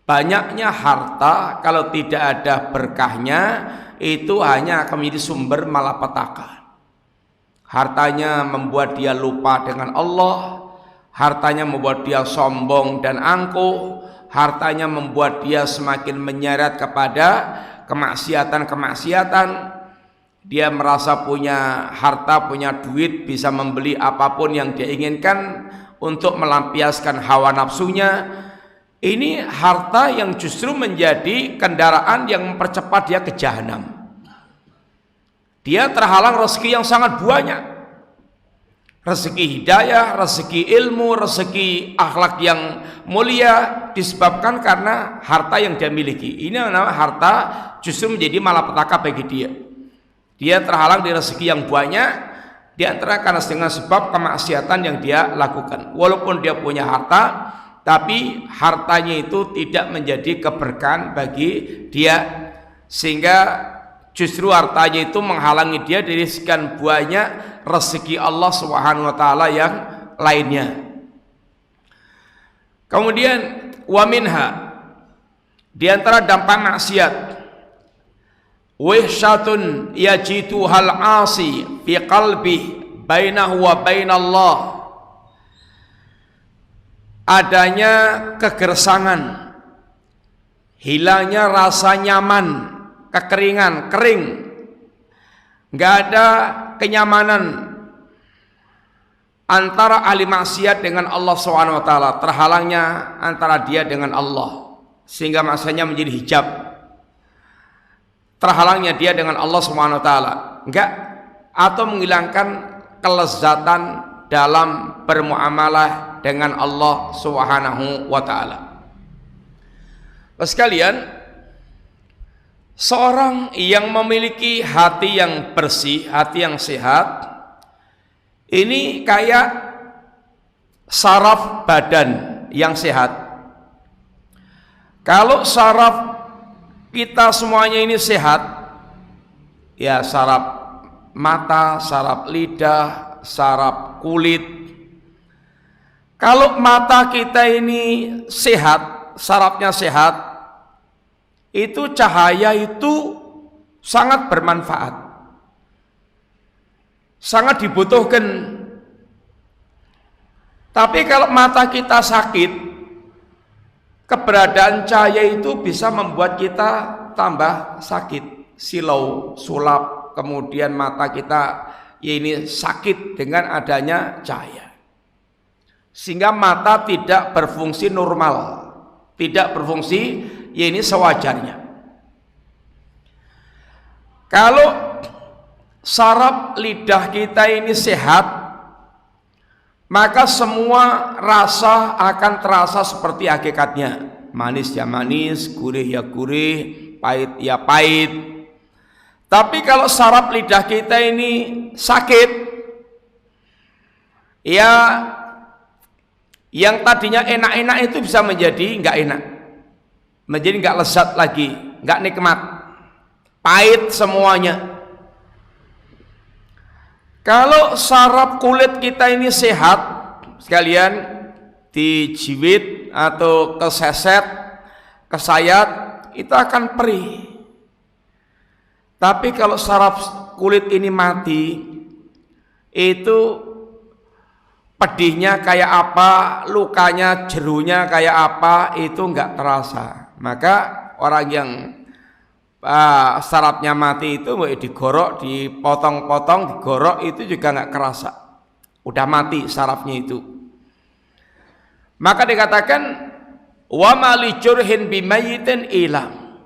Banyaknya harta kalau tidak ada berkahnya itu hanya akan menjadi sumber malapetaka. Hartanya membuat dia lupa dengan Allah, hartanya membuat dia sombong dan angkuh, hartanya membuat dia semakin menyeret kepada kemaksiatan-kemaksiatan. Dia merasa punya harta, punya duit, bisa membeli apapun yang dia inginkan untuk melampiaskan hawa nafsunya. Ini harta yang justru menjadi kendaraan yang mempercepat dia ke jahanam. Dia terhalang rezeki yang sangat banyak, rezeki hidayah, rezeki ilmu, rezeki akhlak yang mulia, disebabkan karena harta yang dia miliki. Ini namanya harta justru menjadi malapetaka bagi dia. Dia terhalang di rezeki yang banyak, di antara karena dengan sebab kemaksiatan yang dia lakukan. Walaupun dia punya harta, tapi hartanya itu tidak menjadi keberkahan bagi dia, sehingga justru hartanya itu menghalangi dia dari sekian banyak rezeki Allah Subhanahu wa taala yang lainnya. Kemudian wa minha, di antara dampak maksiat, wihsyatun yajituhal asi fi qalbi bainahu wa bainallah, adanya kegersangan, hilangnya rasa nyaman, kekeringan, kering, nggak ada kenyamanan antara ahli maksiat dengan Allah Subhanahu wa taala, terhalangnya antara dia dengan Allah, sehingga maksudnya menjadi hijab. Terhalangnya dia dengan Allah Subhanahu wa taala, enggak, atau menghilangkan kelezatan dalam bermuamalah dengan Allah Subhanahu wa taala. Sekalian, seorang yang memiliki hati yang bersih, hati yang sehat, ini kayak saraf badan yang sehat. Kalau saraf kita semuanya ini sehat, ya saraf mata, saraf lidah, saraf kulit. Kalau mata kita ini sehat, sarafnya sehat, itu cahaya itu sangat bermanfaat, sangat dibutuhkan. Tapi kalau mata kita sakit, keberadaan cahaya itu bisa membuat kita tambah sakit, silau, sulap, kemudian mata kita ya ini sakit dengan adanya cahaya, sehingga mata tidak berfungsi normal, tidak berfungsi ya ini sewajarnya. Kalau saraf lidah kita ini sehat, maka semua rasa akan terasa seperti hakikatnya. Manis ya manis, gurih ya gurih, pahit ya pahit. Tapi kalau saraf lidah kita ini sakit, ya yang tadinya enak-enak itu bisa menjadi nggak enak, menjadi nggak lezat lagi, nggak nikmat, pahit semuanya. Kalau saraf kulit kita ini sehat, sekalian dijiwit atau keseset, kesayat, itu akan perih. Tapi kalau saraf kulit ini mati, itu pedihnya kayak apa, lukanya, jerunya kayak apa, itu enggak terasa. Maka orang yang sarafnya mati itu digorok, dipotong-potong, digorok, itu juga nggak kerasa, udah mati sarafnya itu. Maka dikatakan wa mali jurhin bimayitin ilam,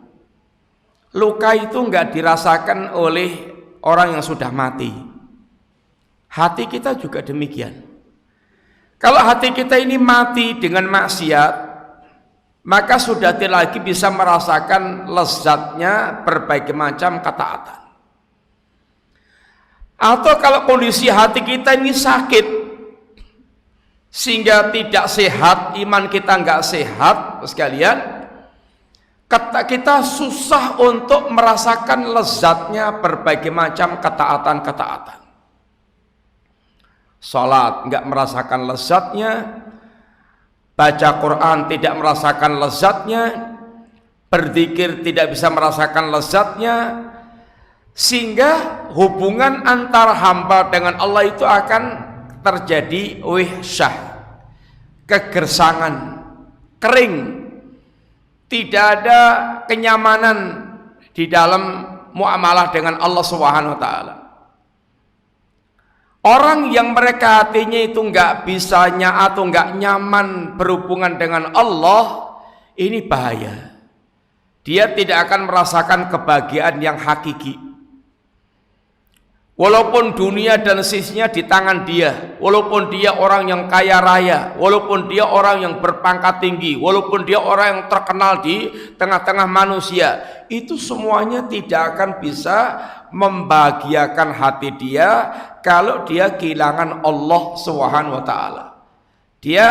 luka itu nggak dirasakan oleh orang yang sudah mati. Hati kita juga demikian. Kalau hati kita ini mati dengan maksiat, maka sudah tidak lagi bisa merasakan lezatnya berbagai macam ketaatan. Atau kalau kondisi hati kita ini sakit, sehingga tidak sehat, iman kita nggak sehat sekalian. Kita susah untuk merasakan lezatnya berbagai macam ketaatan-ketaatan. Salat nggak merasakan lezatnya, baca Quran tidak merasakan lezatnya, berzikir tidak bisa merasakan lezatnya, sehingga hubungan antara hamba dengan Allah itu akan terjadi wihsyah, kegersangan, kering, tidak ada kenyamanan di dalam muamalah dengan Allah Subhanahu wa taala. Orang yang mereka hatinya itu nggak bisanya atau nggak nyaman berhubungan dengan Allah, ini bahaya. Dia tidak akan merasakan kebahagiaan yang hakiki. Walaupun dunia dan sisinya di tangan dia, walaupun dia orang yang kaya raya, walaupun dia orang yang berpangkat tinggi, walaupun dia orang yang terkenal di tengah-tengah manusia, itu semuanya tidak akan bisa membahagiakan hati dia kalau dia kehilangan Allah Subhanahu wa taala. Dia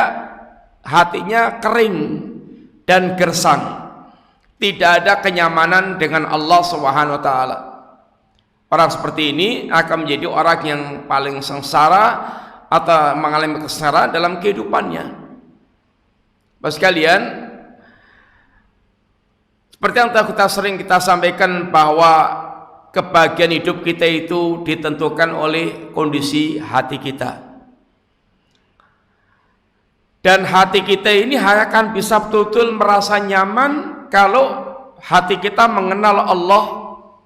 hatinya kering dan gersang, tidak ada kenyamanan dengan Allah Subhanahu wa taala. Orang seperti ini akan menjadi orang yang paling sengsara atau mengalami kesengsaraan dalam kehidupannya. Bapak sekalian, seperti yang kita sering sampaikan bahwa kebahagiaan hidup kita itu ditentukan oleh kondisi hati kita. Dan hati kita ini akan bisa betul-betul merasa nyaman kalau hati kita mengenal Allah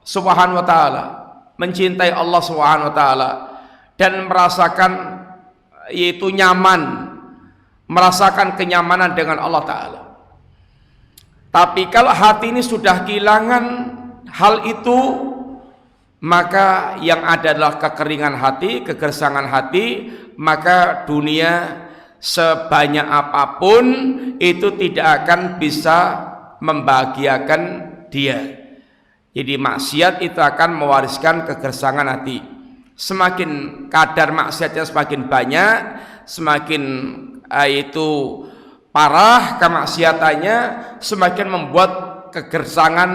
Subhanahu wa taala, mencintai Allah Subhanahu wa taala, dan merasakan yaitu nyaman, merasakan kenyamanan dengan Allah taala. Tapi kalau hati ini sudah kehilangan hal itu, maka yang ada adalah kekeringan hati, kegersangan hati, maka dunia sebanyak apapun itu tidak akan bisa membahagiakan dia. Jadi maksiat itu akan mewariskan kegersangan hati. Semakin kadar maksiatnya semakin banyak, semakin itu parah kemaksiatannya, semakin membuat kegersangan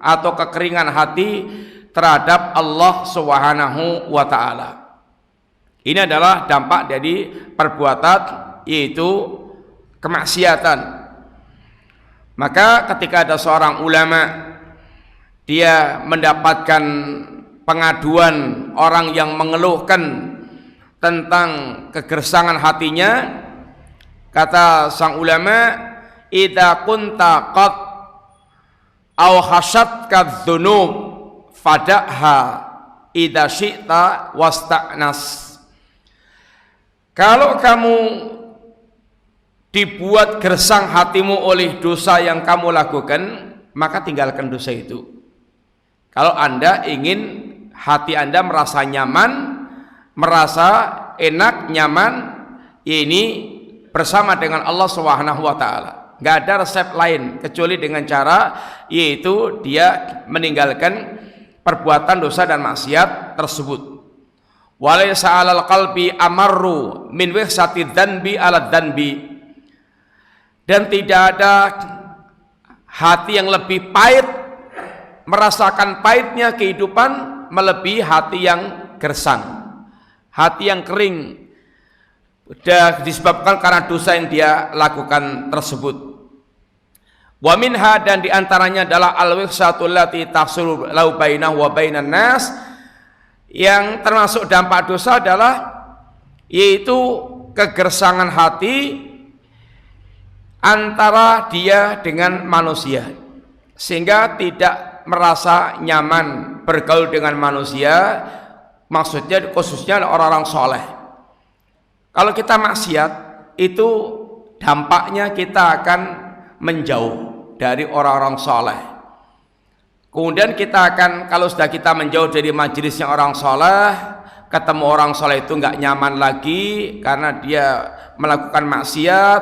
atau kekeringan hati terhadap Allah Subhanahu wa taala. Ini adalah dampak dari perbuatan yaitu kemaksiatan. Maka ketika ada seorang ulama, dia mendapatkan pengaduan orang yang mengeluhkan tentang kegersangan hatinya, kata sang ulama, idza kunta qad aw hasyatka dzunub fada'ha idza syi'ta wasta'nas. Kalau kamu dibuat gersang hatimu oleh dosa yang kamu lakukan, maka tinggalkan dosa itu. Kalau Anda ingin hati Anda merasa nyaman, merasa enak, nyaman, ini bersama dengan Allah Subhanahu wa taala. Enggak ada resep lain kecuali dengan cara yaitu dia meninggalkan perbuatan dosa dan maksiat tersebut. Walaysa 'alal qalbi amarru min wihsati dzanbi 'ala dzanbi. Dan tidak ada hati yang lebih pahit, merasakan pahitnya kehidupan melebihi hati yang gersang, hati yang kering, disebabkan karena dosa yang dia lakukan tersebut. Wa minha, dan diantaranya adalah al-wihsatul lati tahsulu lau bainahu wa bainan nas, yang termasuk dampak dosa adalah yaitu kegersangan hati antara dia dengan manusia, sehingga tidak merasa nyaman bergaul dengan manusia, maksudnya khususnya orang-orang soleh. Kalau kita maksiat, itu dampaknya kita akan menjauh dari orang-orang soleh. Kemudian kita akan, kalau sudah kita menjauh dari majelisnya orang soleh, ketemu orang soleh itu nggak nyaman lagi karena dia melakukan maksiat,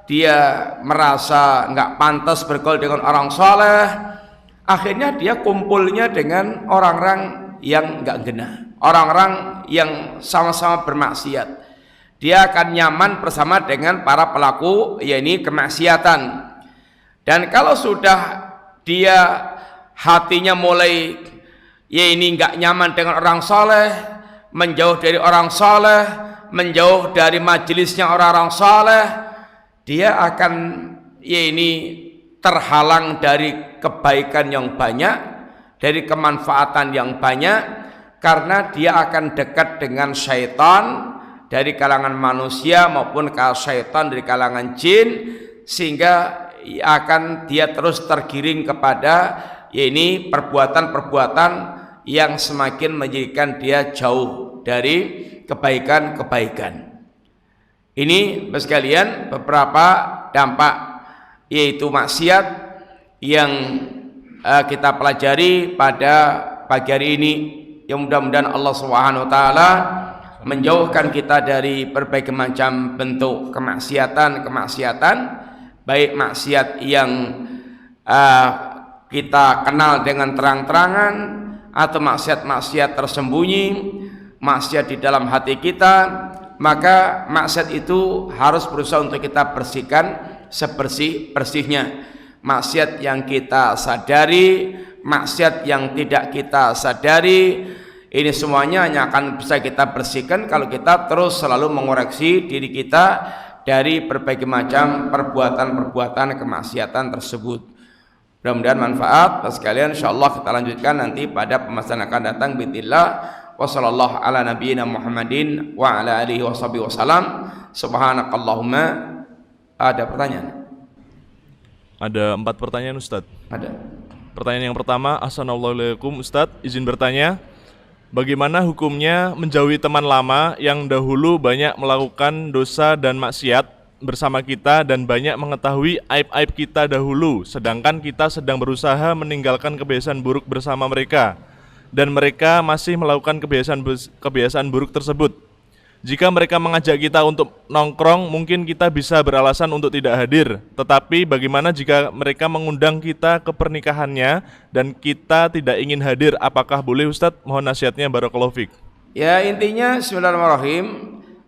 dia merasa nggak pantas bergaul dengan orang soleh. Akhirnya dia kumpulnya dengan orang-orang yang nggak genah, orang-orang yang sama-sama bermaksiat. dia akan nyaman bersama dengan para pelaku yakni kemaksiatan. Dan kalau sudah dia hatinya mulai ini nggak nyaman dengan orang soleh, menjauh dari orang soleh, menjauh dari majelisnya orang-orang soleh, dia akan ini terhalang dari kebaikan yang banyak, dari kemanfaatan yang banyak, karena dia akan dekat dengan syaitan dari kalangan manusia maupun syaitan dari kalangan jin, sehingga akan dia terus tergiring kepada ini perbuatan-perbuatan yang semakin menjadikan dia jauh dari kebaikan-kebaikan. Ini sekalian beberapa dampak yaitu maksiat yang kita pelajari pada pagi hari ini. Yang mudah-mudahan Allah Subhanahu wa taala menjauhkan kita dari berbagai macam bentuk kemaksiatan, baik maksiat yang kita kenal dengan terang-terangan atau maksiat-maksiat tersembunyi, maksiat di dalam hati kita. Maka maksiat itu harus berusaha untuk kita bersihkan sebersih-bersihnya. Maksiat yang kita sadari, maksiat yang tidak kita sadari, ini semuanya hanya akan bisa kita bersihkan kalau kita terus selalu mengoreksi diri kita dari berbagai macam perbuatan-perbuatan kemaksiatan tersebut. Mudah-mudahan manfaat. Sekalian insyaallah kita lanjutkan nanti pada pembahasan akan datang bismillah. Wassallallahu ala nabiyyina Muhammadin wa ala alihi washabihi wasallam. Subhanakallahumma. Ada pertanyaan? Ada 4 pertanyaan Ustadz. Ada. Pertanyaan yang pertama, assalamualaikum Ustadz, izin bertanya, bagaimana hukumnya menjauhi teman lama yang dahulu banyak melakukan dosa dan maksiat bersama kita dan banyak mengetahui aib-aib kita dahulu, sedangkan kita sedang berusaha meninggalkan kebiasaan buruk bersama mereka dan mereka masih melakukan kebiasaan buruk tersebut. Jika mereka mengajak kita untuk nongkrong, mungkin kita bisa beralasan untuk tidak hadir. Tetapi bagaimana jika mereka mengundang kita ke pernikahannya dan kita tidak ingin hadir? Apakah boleh Ustadz? Mohon nasihatnya, barakallahu fiik. Ya, intinya bismillahirrahmanirrahim.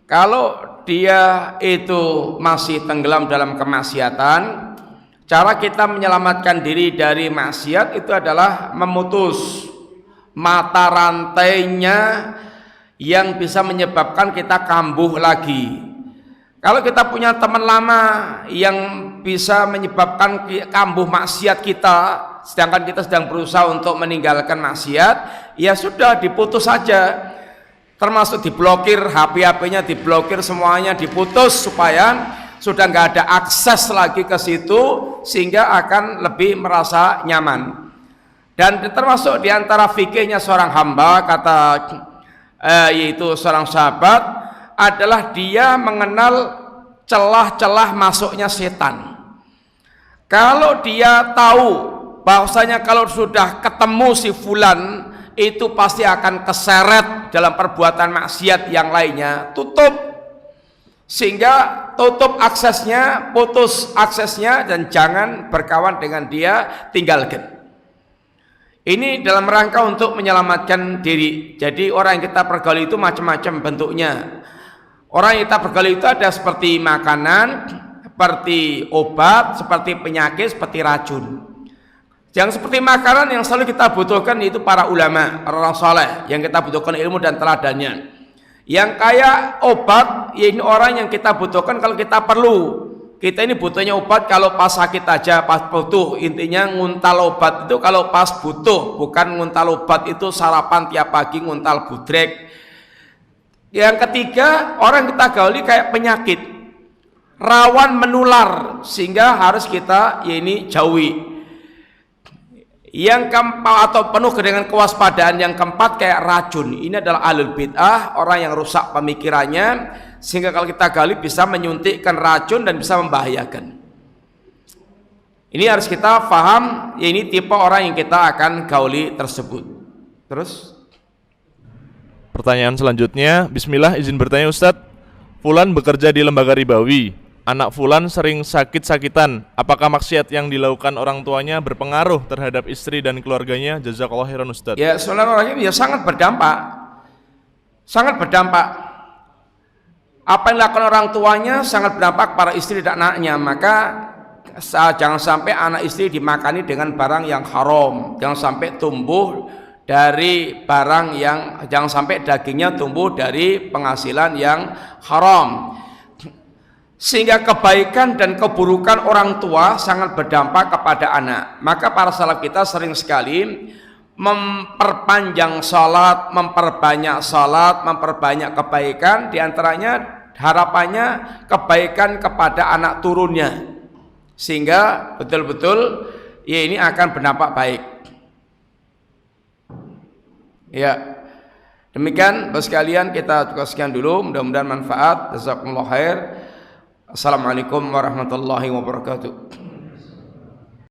Kalau dia itu masih tenggelam dalam kemaksiatan, cara kita menyelamatkan diri dari maksiat itu adalah memutus mata rantainya yang bisa menyebabkan kita kambuh lagi. Kalau kita punya teman lama yang bisa menyebabkan kambuh maksiat kita, sedangkan kita sedang berusaha untuk meninggalkan maksiat, ya sudah diputus saja. Termasuk diblokir, HP-nya diblokir, semuanya diputus supaya sudah nggak ada akses lagi ke situ, sehingga akan lebih merasa nyaman. Dan termasuk diantara fikihnya seorang hamba, kata yaitu seorang sahabat, adalah dia mengenal celah-celah masuknya setan. Kalau dia tahu bahwasanya kalau sudah ketemu si fulan itu pasti akan keseret dalam perbuatan maksiat yang lainnya, tutup, sehingga tutup aksesnya, putus aksesnya, dan jangan berkawan dengan dia, tinggalkan. Ini dalam rangka untuk menyelamatkan diri. Jadi orang yang kita pergauli itu macam-macam bentuknya. Orang yang kita pergauli itu ada seperti makanan, seperti obat, seperti penyakit, seperti racun. Yang seperti makanan yang selalu kita butuhkan itu para ulama, orang soleh, yang kita butuhkan ilmu dan teladannya. Yang kayak obat, ya ini orang yang kita butuhkan kalau kita perlu. Kita ini butuhnya obat kalau pas sakit aja, pas butuh. Intinya nguntal obat itu kalau pas butuh, bukan nguntal obat itu sarapan tiap pagi nguntal budrek. Yang ketiga, orang kita gauli kayak penyakit, rawan menular, sehingga harus kita ya ini jauhi. Yang keempat, atau penuh dengan kewaspadaan, yang keempat kayak racun. Ini adalah ahlul bid'ah, orang yang rusak pemikirannya, sehingga kalau kita gali bisa menyuntikkan racun dan bisa membahayakan. Ini harus kita paham, ya ini tipe orang yang kita akan gauli tersebut. Terus pertanyaan selanjutnya, bismillah, izin bertanya Ustadz, Fulan bekerja di lembaga ribawi, anak Fulan sering sakit-sakitan, apakah maksiat yang dilakukan orang tuanya berpengaruh terhadap istri dan keluarganya? Jazakallahu khairan Ustadz. Ya, bismillahirrahmanirrahim, ya sangat berdampak. Sangat berdampak. Apa yang dilakukan orang tuanya sangat berdampak para istri dan anaknya. Maka jangan sampai anak istri dimakani dengan barang yang haram, jangan sampai tumbuh dari barang yang, jangan sampai dagingnya tumbuh dari penghasilan yang haram. Sehingga kebaikan dan keburukan orang tua sangat berdampak kepada anak. Maka para salaf kita sering sekali memperpanjang salat, memperbanyak salat, memperbanyak kebaikan, diantaranya harapannya kebaikan kepada anak turunnya, sehingga betul-betul ya ini akan berdampak baik. Ya, demikian Bapak sekalian, kita cukup sekian dulu, mudah-mudahan manfaat. Jazakumullah khair. Assalamualaikum warahmatullahi wabarakatuh.